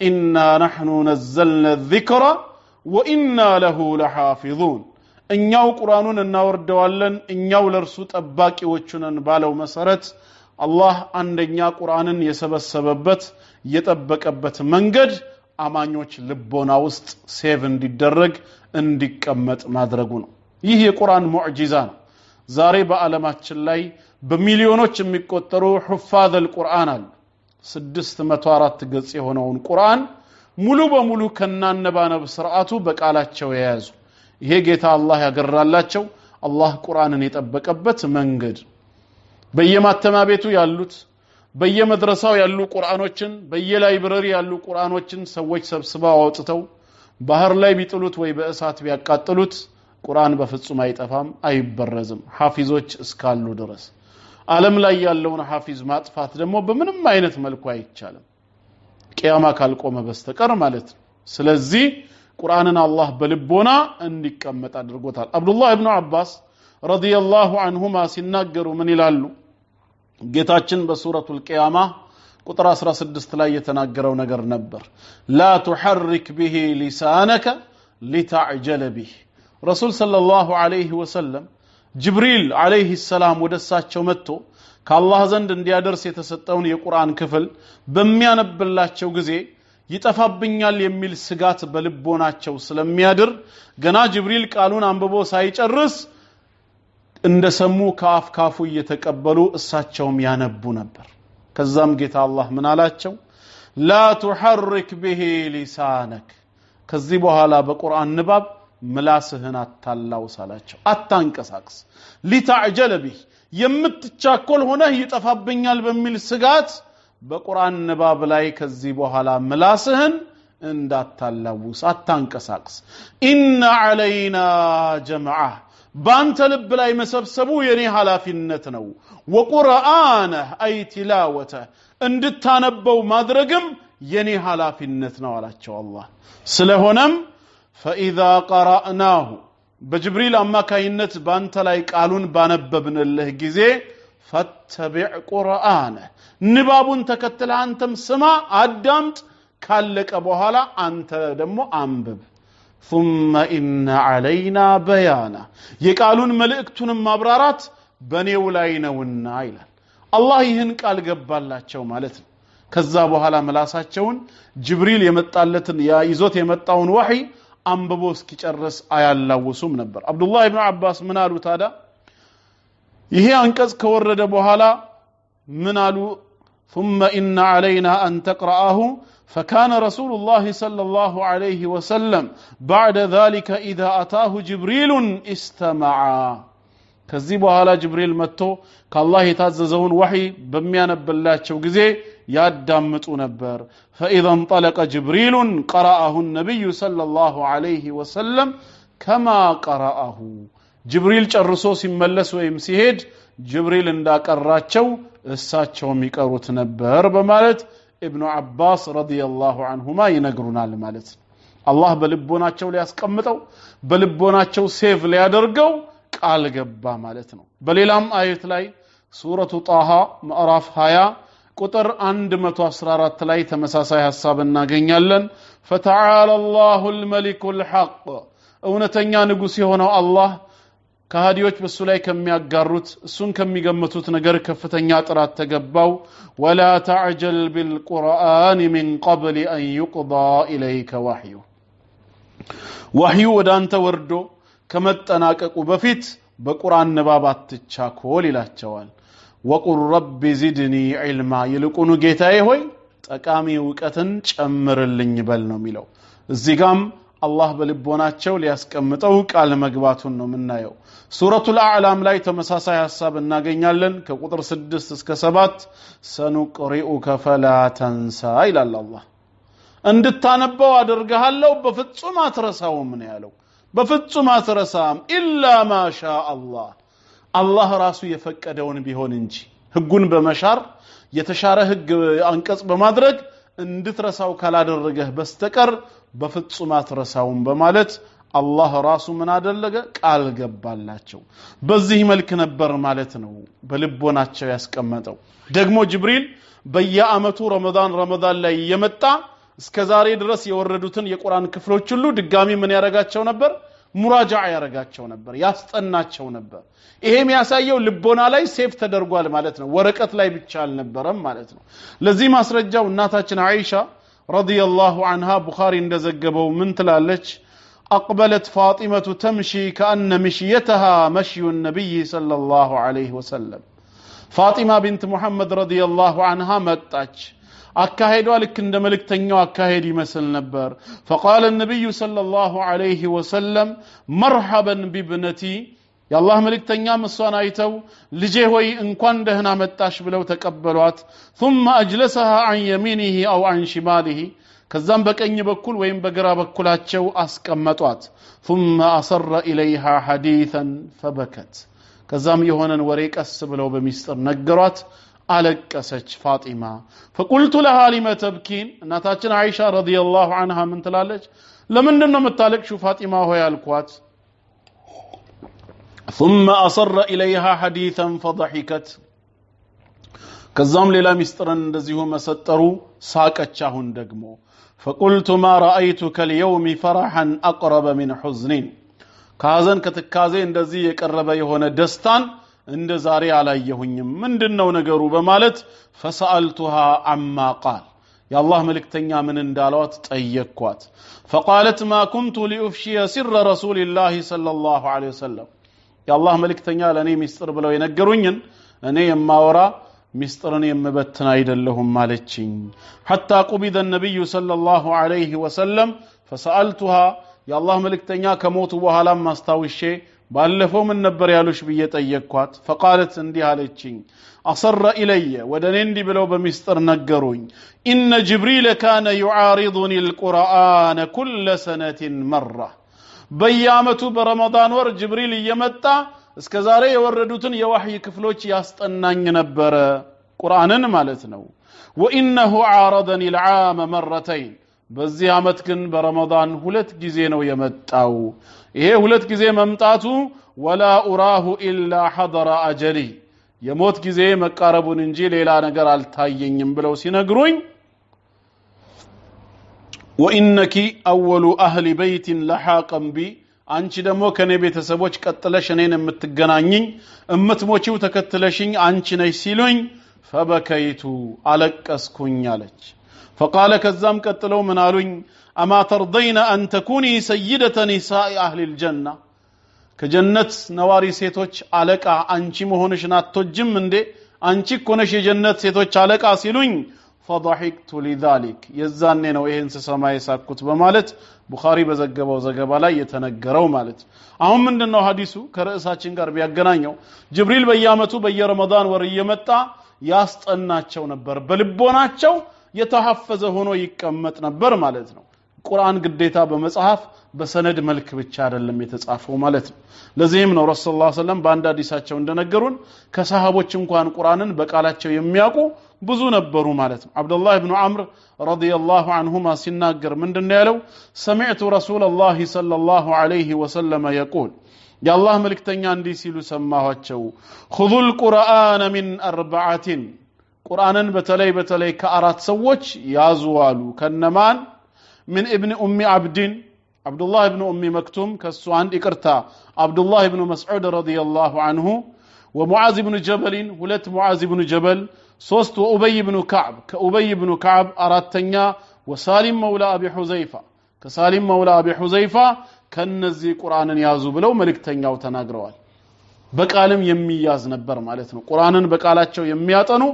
ኢና ነሕኑ ነዘልና الذክረ ወኢና ለሁ ለሓፊዙን እኛው ቁርአኑን እናወርደዋለን እኛው ለርሱ ጠባቂዎች ነን ባለው መሰረት አላህ አንደኛ ቁርአንን የሰበሰበበት የጠበቀበት መንገድ አማኞች ልቦና ውስጥ ሴቭ እንዲደረግ እንዲቀመጥ ማድረጉ ነው ይህ የቁርአን ሙዕጂዛ ነው ዛሬ በአለማችን ላይ በሚሊዮኖች የሚቆጠሩ ሑፋዝ አልቁርአን አሉ 604 ገጽ የሆነውን ቁርአን ሙሉ በሙሉ ከናነባነብ ስርዓቱ በቃላቸው የያዙ ይሄ ጌታ አላህ ያገራላቸው አላህ ቁርአንን የጠበቀበት መንገድ በየማተሚያ ቤቱ ያሉት በየመድረሳው ያሉ ቁርአኖችን በየላይብረሪ ያሉ ቁርአኖችን ሰዎች ሰብስበው አውጥተው ባህር ላይ ቢጥሉት ወይ በእሳት ቢያቃጥሉት ቁርአን በፍጹም አይጠፋም አይበረዝም ሐፊዞች እስካሉ ድረስ ዓለም ላይ ያለውን ሐፊዝ ማጥፋት ደግሞ በምንም አይነት መልኩ አይቻልም ቂያማ ካልቆመ በስተቀር ማለት ነው ስለዚህ ቁርአንን አላህ በልቦና እንዲቀመጥ አድርጎታል አብዱላህ ኢብኑ አባስ ረዲየላሁ ዐንሁማ ሲናገሩ ምን ይላሉ ጌታችን በሱረቱል ቂያማ ቁጥር 16 ላይ የተናገረው ነገር ነበር ላ تحرك به لسانك لتعجل به ረሱል ሰለላሁ ዐለይሂ ወሰለም ጅብሪል ዐለይሂ ሰላም ወደሳቸው መጥቶ ከአላህ ዘንድ እንዲያደርስ የተሰጠውን የቁርአን ክፍል በሚያነብላቸው ጊዜ ይጠፋብኛል የሚል ስጋት በልቦናቸው ስለሚያድር ገና ጅብሪል ቃሉን አንብቦ ሳይጨርስ እንደሰሙ ካፍካፉ እየተቀበሉ እሳቸውም ያነቡ ነበር ከዛም ጌታ አላህ ምን አላቸው لا تحرك به لسانك ከዚህ በኋላ በቁርአን ንባብ ምላስህን አታላውስ አላቸው አታንቀሳቅስ لتعجل به የምትቻኮል ሆነህ ይጠፋብኛል በሚል ስጋት በቁርአን ንባብ ላይ ከዚህ በኋላ ምላስህን እንዳታላውስ አታንቀሳቅስ ኢነ ዐለይና ጀምዐህ ባንተ ልብ ላይ መሰብሰቡ የኔ ሐላፊነት ነው ወቁርአነ አይ ቲላወተ እንድታነበው ማድረግም የኔ ሐላፊነት ነው አላቸው አላህ ስለሆነም فإذا قرأناه በጅብሪል አማካይነት ባንተ ላይ ቃሉን ባነበብንልህ ጊዜ ፈተቢዕ ቁርአነ ንባቡን ተከተለ አንተም ስማ አዳምጥ ካለቀ በኋላ አንተ ደግሞ አንብብ ثم إن علينا بيانا የቃሉን መልእክቱንም ማብራራት በኔው ላይ ነውና ይላል አላህ ይህን ቃል ገባላቸው ማለት ነው ከዛ በኋላ ምላሳቸውን ጅብሪል የመጣለትን ይዞት የመጣውን ወህይ አንብቦ እስኪጨርስ አያላውሱም ነበር አብዱላህ ኢብኑ አባስ ምን አሉ ታዳ ይሄ አንቀጽ ከወረደ በኋላ ምን አሉ ثم إن علينا أن تقرأه فكان رسول الله صلى الله عليه وسلم بعد ذلك إذا أتاه جبريل استمعا ከዚህ በኋላ ጅብሪል መጥቶ ከአላህ የታዘዘውን ወህይ በሚያነብላቸው ጊዜ ያዳምጡ ነበር فإذا انطلق جبريل قرأه النبي صلى الله عليه وسلم كما قرأه ጅብሪል ጨርሶ ሲመለስ ወይም ሲሄድ ጅብሪል እንዳቀራቸው እሳቸውም ይቀሩት ነበር በማለት ኢብኑ አባስ ረዲየላሁ ዐንሁማ ይነግሩናል ማለት ነው አላህ በልቦናቸው ሊያስቀምጠው በልቦናቸው ሴቭ ሊያደርገው ቃል ገባ ማለት ነው በሌላም አየት ላይ ሱረቱ ጣሃ ምዕራፍ 20 ቁጥር 114 ላይ ተመሳሳይ ሐሳብ እናገኛለን فتعالى الله الملك الحق እውነተኛ ንጉስ የሆነው አላህ ከሃዲዎች በሱ ላይ ከሚያጋሩት እሱን ከሚገመቱት ነገር ከፍተኛ ጥራት ተገባው ولا تعجل بالقرآن من قبل أن يقضى إليك وحيه وحي ወዳንተ ወርዶ ከመጠናቀቁ በፊት በቁርአን ንባባት ተቻኮል ይላቸዋል وقل رب زدني علما ይልቁኑ ጌታዬ ሆይ ጠቃሚ ዕውቀትን ጨምርልኝ በል ነው የሚለው እዚህ ጋም አላህ በልቦናቸው ሊያስቀምጠው ቃል መግባቱን ነው የምናየው ሱረቱል አዕላም ላይ ተመሳሳይ ሐሳብ እናገኛለን ከቁጥር 6 እስከ 7 ሰኑቅሪኡከ ፈላ ተንሳ ይላል አላህ እንድታነበው አደርጋለሁ በፍጹም አትረሳውም ነው ያለው በፍጹም አትረሳም ኢላ ማሻ አላህ አላህ ራሱ የፈቀደውን ቢሆን እንጂ ህጉን በመሻር የተሻረ ህግ አንቀጽ በማድረግ እንድትረሳው ካላደረገህ በስተቀር በፍጹም አትረሳውም በማለት አላህ ራሱ ምን አደረገ ቃል ገባላቸው በዚህ መልኩ ነበር ማለት ነው በልቦናቸው ያስቀመጠው ደግሞ ጅብሪል በየአመቱ ረመዳን ላይ የመጣ እስከዛሬ ድረስ የወረዱትን የቁርአን ክፍሎች ሁሉ ድጋሚ ምን ያረጋቸው ነበር ሙራጃዓ ያረጋቸው ነበር ያስጠናቸው ነበር ይሄ የሚያሳየው ልቦና ላይ ሴፍ ተደርጓል ማለት ነው ወረቀት ላይ ብቻ አልነበረም ማለት ነው ለዚህ ማስረጃው እናታችን አይሻ ረዲየላሁ ዐንሃ ቡኻሪ እንደዘገበው ምን ትላለች أقبلت فاطمة تمشي كأن مشيتها مشي النبي صلى الله عليه وسلم فاطمة بنت محمد رضي الله عنها متاج أكاهدوا لك عند ملك تنيو أكاهدي مثل نبر فقال النبي صلى الله عليه وسلم مرحبا بابنتي يا الله ملك تنيا مصانايتو لجهوي إن كان دهنا متاش بلو تقبلوات ثم أجلسها عن يمينه أو عن شماله كزام بكأني بكل وين بقرا بكلاتشو أسكمتوات ثم أصر إليها حديثا فبكت كزام يهونا وريك السبلو بمستر نقرات ألقسج فاطمة فقلت لها لما تبكين ناتاتنا عائشة رضي الله عنها من تلالج لمن دنا متالك شو فاطمة هو يالكوات ثم أصر إليها حديثا فضحكت كزام للا مسترن دزيهم مسترو ساكتشاهن دقمو فقلت ما رأيتك اليوم فرحا أقرب من حزنين كازن كتكازين دزي يقرب يهون دستان عند زاري عليهن من دنو نقروا بمالت فسألتها عما قال يا الله ملك تنيا من اندالوات تأيكوات فقالت ما كنت لأفشي سر رسول الله صلى الله عليه وسلم يا الله ملك تنيا لني مستر بلو ينقرونين أني يما ورا مسترن يمبتنا يدلهم مالتشين حتى قبض النبي صلى الله عليه وسلم فسألتها يا الله ملك تنيا كموت وهلا ما استوشي بالفو من نبر يالوش بيت أيكوات فقالت اندي هالتشين أصر إلي ودنندي بلو بمستر نقروين إن جبريل كان يعارضني القرآن كل سنة مرة بيامة برمضان ور جبريل يمتع እስከዛሬ የወረዱትን የወህይ ክፍሎች ያስጠናኝ ነበር ቁርአንን ማለት ነው وانه عارضني العام مرتين በዚህ አመት ግን በረመዳን ሁለት ጊዜ ነው የመጣው ይሄ ሁለት ጊዜ መምጣቱ ولا اراه الا حضر اجلي የሞት ጊዜ መቃረቡን እንጂ ሌላ ነገር አልታየኝም ብለው ሲነግሩኝ وانك اول اهل بيت لحاقا بي አንቺ ደግሞ ከኔ ቤተሰቦች ቀጥለሽ እኔን የምትገናኝኝ እምትሞቺው ተከትለሽኝ አንቺ ነሽ ሲሉኝ فبكيت አለቀስኩኝ አለች فقال كزام ቀጥለው ምን አሉኝ اما ترضين ان تكوني سيده نساء اهل الجنه ከጀነት ነዋሪ ሴቶች አለቃ አንቺ መሆንሽን አትወጅም እንዴ አንቺ እኮ ነሽ የጀነት ሴቶች አለቃ ሲሉኝ فضحكت لذلك የዛኔ ነው ይሄን ስሰማ የሳኩት በማለት ቡኻሪ በዘገበው ዘገባ ላይ የተነገረው ማለት አሁን ምንድነው ሐዲሱ ከርዕሳችን ጋር ቢያገናኘው ጅብሪል በየአመቱ በየረመዳን ወር እየመጣ ያስጠናቸው ነበር በልቦናቸው የተሐፈዘ ሆኖ ይቀመጥ ነበር ማለት ነው ቁርአን ግዴታ በመጽሐፍ በሰነድ መልክ ብቻ አይደለም የተጻፈው ማለት ነው ለዚህም ነው ረሱላህ ሰለላሁ ዐለይሂ ወሰለም በአንድ ሐዲሳቸው እንደነገሩን ከሰሃቦች እንኳን ቁርአንን በቃላቸው የሚያውቁ ብዙ ነበሩ ማለት ነው አብዱላህ ኢብኑ ዐምር ረዲየላሁ ዐንሁማ ሲናገር ምንድነው ያለው ሰሚዕቱ ረሱላህ ሰለላሁ ዐለይሂ ወሰለም يقول يا الله መልእክተኛ እንዲህ ሲሉ ሰማኋቸው خذوا القرآن من أربعة ቁርአንን በተለይ ከአራት ሰዎች ያዙዋሉ ከነማን من ابن ام عبد عبد الله ابن ام مكتوم كسو عند إقرتا عبد الله ابن مسعود رضي الله عنه ومعاذ بن جبل ولت معاذ بن جبل صوست وأبي بن كعب كأبي بن كعب أراتنيا وسالم مولى أبي حذيفة كسالم مولى أبي حذيفة كنزي قرآن يازو بلو ملك تنيا وتناقروال بقالم يمياز نبر مالتنا قرآن بقالاتشو يمياتنو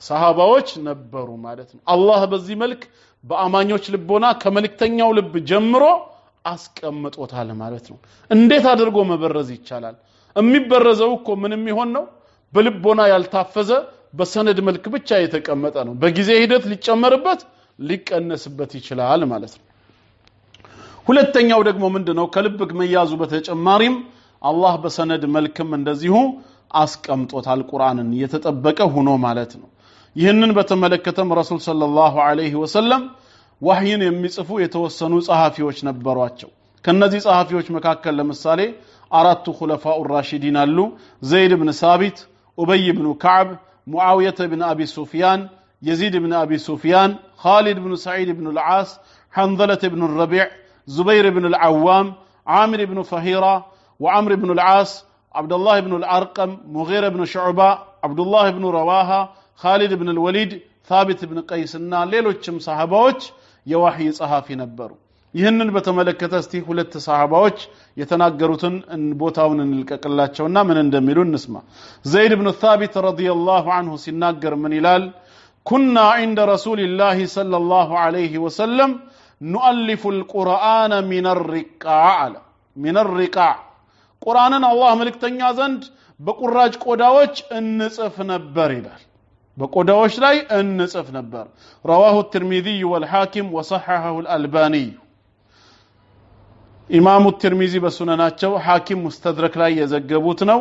صحاباوች ነበሩ ማለት ነው አላህ በዚህ መልክ በአማኞች ልቦና ከመልእክተኛው ልብ ጀምሮ አስቀምጦታል ማለት ነው እንዴት አድርጎ መበረዝ ይቻላል የሚበረዘው እኮ ምንም ይሆን ነው በልቦና ያልታፈዘ በሰነድ መልክ ብቻ የተቀመጠ ነው በጊዜ ሂደት ሊጨመርበት ሊቀነስበት ይችላል ማለት ነው ሁለተኛው ደግሞ ምንድነው ከልብ መያዙ በተጨማሪም አላህ በሰነድ መልክም እንደዚሁ አስቀምጦታል ቁርአንን የተጠበቀ ሆኖ ማለት ነው ይህንን በተመለከተም ረሱል ሰለላሁ ዐለይሂ ወሰለም ወህይን የሚጽፉ የተወሰኑ ጸሐፊዎች ነበሯቸው ከነዚህ ጸሐፊዎች መካከል ለምሳሌ አራቱ ኹለፋኡ ራሺዲን አሉ ዘይድ ኢብኑ ሳቢት ኡበይ ኢብኑ ከዕብ ሙአዊያ ኢብኑ አቢ ሱፊያን يزيد بن أبي سفيان خالد بن سعيد بن العاص حنظلة بن الربيع زبير بن العوام عامر بن فهيرة وعمر بن العاص عبد الله بن الأرقم مغيرة بن شعبة عبد الله بن رواها خالد بن الوليد ثابت بن قيسنا ሌሎችም ሰሃባዎች የዋህይ ጸሐፊ ነበሩ ይህንን በተመለከተ እስቲ ሁለት ሰሃባዎች የተናገሩትን ቦታውን እንልቀቅላቸውና ምን እንደሚሉ እንስማ ዘይድ ኢብኑ ثابت رضي الله عنه ሲናገር ምን ይላል كنا عند رسول الله صلى الله عليه وسلم نؤلف القرآن من الرقاع من الرقاع ቁርአንን አላህ መልእክተኛ ዘንድ በቁራጭ ቆዳዎች እንጽፍ ነበር ይላል በቆዳዎች ላይ እንጽፍ ነበር رواه الترمذي والحاكم وصححه الألباني ኢማሙ الترمذي በሱነናቸው ሐኪም ሙስተድረክ ላይ የዘገቡት ነው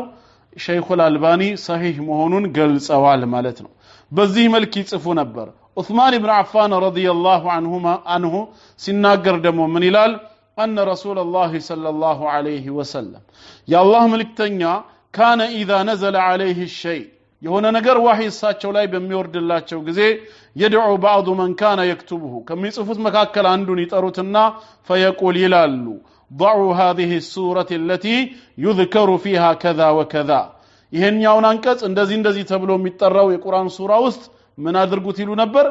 ሸይኹ አልባኒ ሰሂህ መሆኑን ገልጸዋል ማለት ነው በዚህ መልክ ይጽፉ ነበር ዑስማን ኢብኑ አፋን ረዲየላሁ ዐንሁ ሲናገር ደግሞ ምን ይላል أن رسول الله صلى الله عليه وسلم يا الله ملكتኛ كان إذا نزل عليه الشيء የሆነ ነገር ወህይ እሳቸው ላይ በሚወርድላቸው ጊዜ يدعو بعض من كان يكتبه ከሚጽፉት መካከል አንዱን ይጠሩትና فيقول ይላሉ ضعوا هذه السورة التي يذكر فيها كذا وكذا ይሄኛውን አንቀጽ እንደዚህ ተብሎ የሚጠራው የቁርአን ሱራ ውስጥ ምን አድርጉት ይሉ ነበር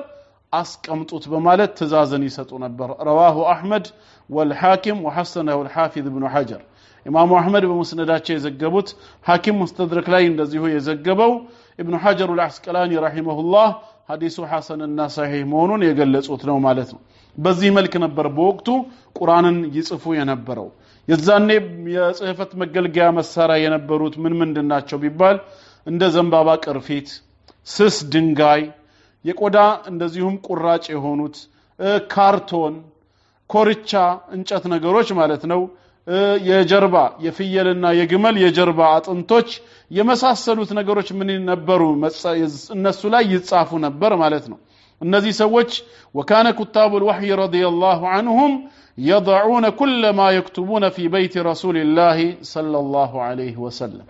አስቀምጡት በማለት ትእዛዝን ይሰጡ ነበር رواه احمد والحاكم وحسنه الحافظ ابن حجر ኢማሙ አህመድ በሙስነዳቸው የዘገቡት ሐኪም ሙስተድረክ ላይ እንደዚሁ የዘገበው ኢብኑ ሐጀር አልአስቀላኒ ረሂመሁላህ ሐዲሱ ሐሰንና ሰሂህ መሆኑን የገለጹት ነው ማለት ነው በዚህ መልክ ነበር በወቅቱ ቁርአንን ይጽፉ የነበረው የዛኔ የጽህፈት መገልገያ መሳሪያ የነበሩት ምን ምንድናቸው ቢባል እንደ ዘንባባ ቅርፊት ስስ ድንጋይ የቆዳ እንደዚሁም ቁራጭ የሆኑት ካርቶን ኮርቻ እንጨት ነገሮች ማለት ነው የጀርባ የፍየልና የግመል የጀርባ አጥንቶች የመሳሰሉት ነገሮች ምን ነበሩ እነሱ ላይ ይጻፉ ነበር ማለት ነው እነዚህ ሰዎች وكان كتاب الوحي رضي الله عنهم يضعون كل ما يكتبون في بيت رسول الله صلى الله عليه وسلم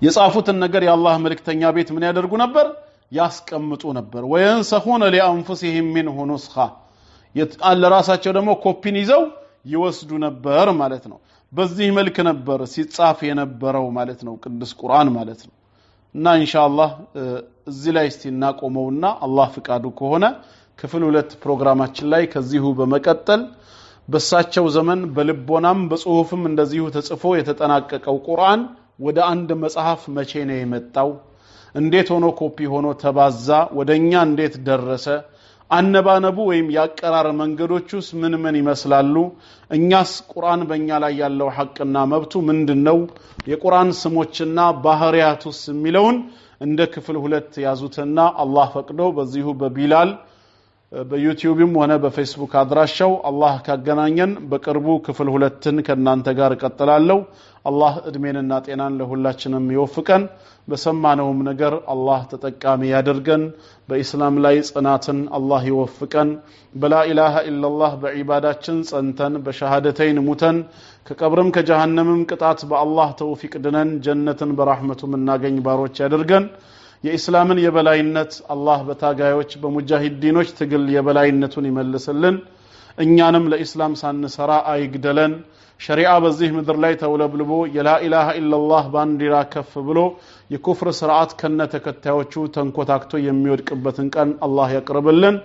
የጻፉትን ነገር የአላህ መልእክተኛ ቤት ምን ያደርጉ ነበር ያስቀምጡ ነበር وينسخون لانفسهم منه نسخه ለራሳቸው ደግሞ ኮፒን ይዘው ይወስዱ ነበር ማለት ነው በዚህ መልክ ነበር ሲጻፍ የነበረው ማለት ነው ቅዱስ ቁርአን ማለት ነው እና ኢንሻአላህ እዚህ ላይ እስቲ እናቆመውና አላህ ፍቃዱ ከሆነ ክፍል 2 ፕሮግራማችን ላይ ከዚሁ በመቀጠል በሳቸው ዘመን በልቦናም በጽሁፍም እንደዚሁ ተጽፎ የተጠናቀቀው ቁርአን ወደ አንድ መጽሐፍ መቼ ነው የመጣው እንዴት ሆኖ ኮፒ ሆኖ ተባዛ ወደኛ እንዴት ደረሰ አነባነቡ ወይም ያቀራር መንገዶቹስ ምን ይመስላሉ እኛስ ቁርአን በእኛ ላይ ያለው ሐቅና መብቱ ምንድነው የቁርአን ስሞችና ባህሪያቱስ የሚለውን እንደ ክፍል 2 ያዙትና አላህ ፈቅዶ በዚሁ በቢላል በዩቲዩብም ሆነ በፌስቡክ አድራሻው አላህ ካገናኘን በቅርቡ ክፍል 2ን ከናንተ ጋር ቀጥላለሁ አላህ እድሜንና ጤናን ለሁላችንም ይወፍቀን በሰማነውም ነገር አላህ ተጠቃሚ ያደርገን በእስላም ላይ ጽናትን አላህ ይወፍቀን በላ ኢላሃ ኢላላህ በዒባዳችን ጸንተን በሸሃደተይን ሙተን ከቀብርም ከጀሃነምም ቅጣት በአላህ ተውፊቅ ድነን ጀነትን በረህመቱ ምናገኝ ባሮች ያደርገን የእስላምን የበላይነት አላህ በታጋዮች በሙጃሂዲኖች ትግል የበላይነቱን ይመልስልን እኛንም ለእስላም ሳንሰራ አይግደለን ሸሪዓ በዚህ ምድር ላይ ተውለብልቦ የላ ኢላሃ ኢላላህ ባንዲራ ከፍ ብሎ የኩፍር ስርዓት ከነ ተከታዮቹ ተንኮታክቶ የሚወድቅበትን ቀን አላህ ያቅርብልን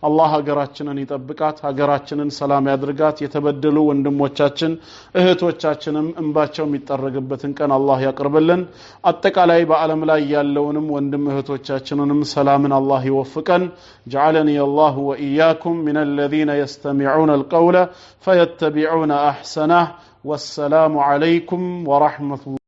አላህ ሀገራችንን ይጠብቃት ሀገራችንን ሰላም ያድርጋት የተበደሉ ወንድሞቻችን እህቶቻችንም እንባቸው የሚጠረግበትን ቀን አላህ ያቅርብልን አጠቃላይ በአለም ላይ ያለውንም ወንድም እህቶቻችንንም ሰላምን አላህ ይወፍቀን جعلني الله وإياكم من الذين يستمعون القول فيتبعون أحسنه والسلام عليكم ورحمة الله